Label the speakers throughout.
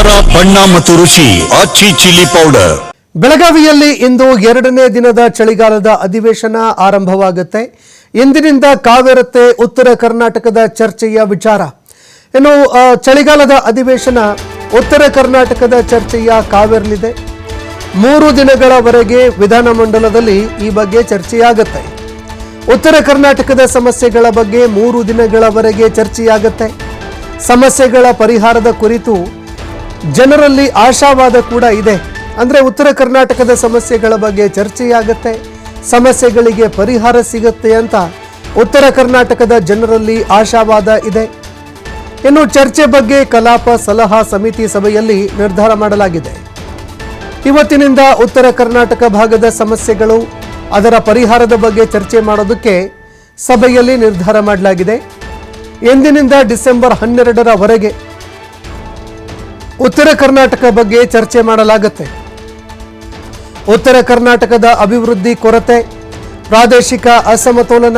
Speaker 1: ಖಾರ ಬಣ್ಣ ಮತ್ತು ರುಚಿ ಆಚಿ ಚಿಲ್ಲಿ ಪೌಡರ್.
Speaker 2: ಬೆಳಗಾವಿಯಲ್ಲಿ ಇಂದು 2ನೇ ದಿನದ ಚಳಿಗಾಲದ ಅಧಿವೇಶನ ಆರಂಭವಾಗುತ್ತೆ. ಇಂದಿನಿಂದ ಕಾವೇರತ್ತೆ ಉತ್ತರ ಕರ್ನಾಟಕದ ಚರ್ಚೆಯ ವಿಚಾರ. ಇನ್ನು ಚಳಿಗಾಲದ ಅಧಿವೇಶನ ಉತ್ತರ ಕರ್ನಾಟಕದ ಚರ್ಚೆಯ ಕಾವೇರಲಿದೆ. 3 ದಿನಗಳವರೆಗೆ ವಿಧಾನಮಂಡಲದಲ್ಲಿ ಈ ಬಗ್ಗೆ ಚರ್ಚೆಯಾಗುತ್ತೆ. ಉತ್ತರ ಕರ್ನಾಟಕದ ಸಮಸ್ಯೆಗಳ ಬಗ್ಗೆ 3 ದಿನಗಳವರೆಗೆ ಚರ್ಚೆಯಾಗುತ್ತೆ. ಸಮಸ್ಯೆಗಳ ಪರಿಹಾರದ ಕುರಿತು ಜನರಲ್ಲಿ ಆಶಾವಾದ ಕೂಡ ಇದೆ. ಅಂದರೆ ಉತ್ತರ ಕರ್ನಾಟಕದ ಸಮಸ್ಯೆಗಳ ಬಗ್ಗೆ ಚರ್ಚೆಯಾಗುತ್ತೆ, ಸಮಸ್ಯೆಗಳಿಗೆ ಪರಿಹಾರ ಸಿಗುತ್ತೆ ಅಂತ ಉತ್ತರ ಕರ್ನಾಟಕದ ಜನರಲ್ಲಿ ಆಶಾವಾದ ಇದೆ. ಇನ್ನು ಚರ್ಚೆ ಬಗ್ಗೆ ಕಲಾಪ ಸಲಹಾ ಸಮಿತಿ ಸಭೆಯಲ್ಲಿ ನಿರ್ಧಾರ ಮಾಡಲಾಗಿದೆ. ಇವತ್ತಿನಿಂದ ಉತ್ತರ ಕರ್ನಾಟಕ ಭಾಗದ ಸಮಸ್ಯೆಗಳು, ಅದರ ಪರಿಹಾರದ ಬಗ್ಗೆ ಚರ್ಚೆ ಮಾಡೋದಕ್ಕೆ ಸಭೆಯಲ್ಲಿ ನಿರ್ಧಾರ ಮಾಡಲಾಗಿದೆ. ಎಂದಿನಿಂದ ಡಿಸೆಂಬರ್ 12ರವರೆಗೆ ಉತ್ತರ ಕರ್ನಾಟಕ ಬಗ್ಗೆ ಚರ್ಚೆ ಮಾಡಲಾಗುತ್ತೆ. ಉತ್ತರ ಕರ್ನಾಟಕದ ಅಭಿವೃದ್ಧಿ ಕೊರತೆ, ಪ್ರಾದೇಶಿಕ ಅಸಮತೋಲನ,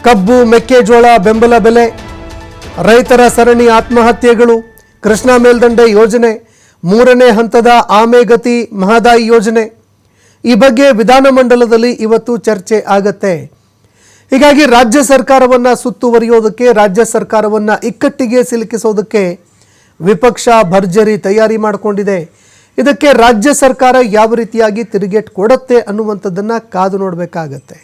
Speaker 2: ಕಬ್ಬು ಮೆಕ್ಕೆಜೋಳ ಬೆಂಬಲ ಬೆಲೆ, ರೈತರ ಸರಣಿ ಆತ್ಮಹತ್ಯೆಗಳು, ಕೃಷ್ಣಾ ಮೇಲ್ದಂಡೆ ಯೋಜನೆ, 3ನೇ ಹಂತದ ಆಮೆಗತಿ ಮಹದಾಯಿ ಯೋಜನೆ, ಈ ಬಗ್ಗೆ ವಿಧಾನಮಂಡಲದಲ್ಲಿ ಇವತ್ತು ಚರ್ಚೆ ಆಗತ್ತೆ. ಹೀಗಾಗಿ ರಾಜ್ಯ ಸರ್ಕಾರವನ್ನು ಸುತ್ತುವರಿಯೋದಕ್ಕೆ, ರಾಜ್ಯ ಸರ್ಕಾರವನ್ನು ಇಕ್ಕಟ್ಟಿಗೆ ಸಿಲುಕಿಸೋದಕ್ಕೆ ವಿಪಕ್ಷ ಭರ್ಜರಿ ತಯಾರಿ ಮಾಡಿಕೊಂಡಿದೆ. ಇದಕ್ಕೆ ರಾಜ್ಯ ಸರ್ಕಾರ ಯಾವ ರೀತಿಯಾಗಿ ತಿರುಗೇಟು ಕೊಡುತ್ತೆ ಅನ್ನುವಂಥದ್ದನ್ನು ಕಾದು ನೋಡಬೇಕಾಗತ್ತೆ.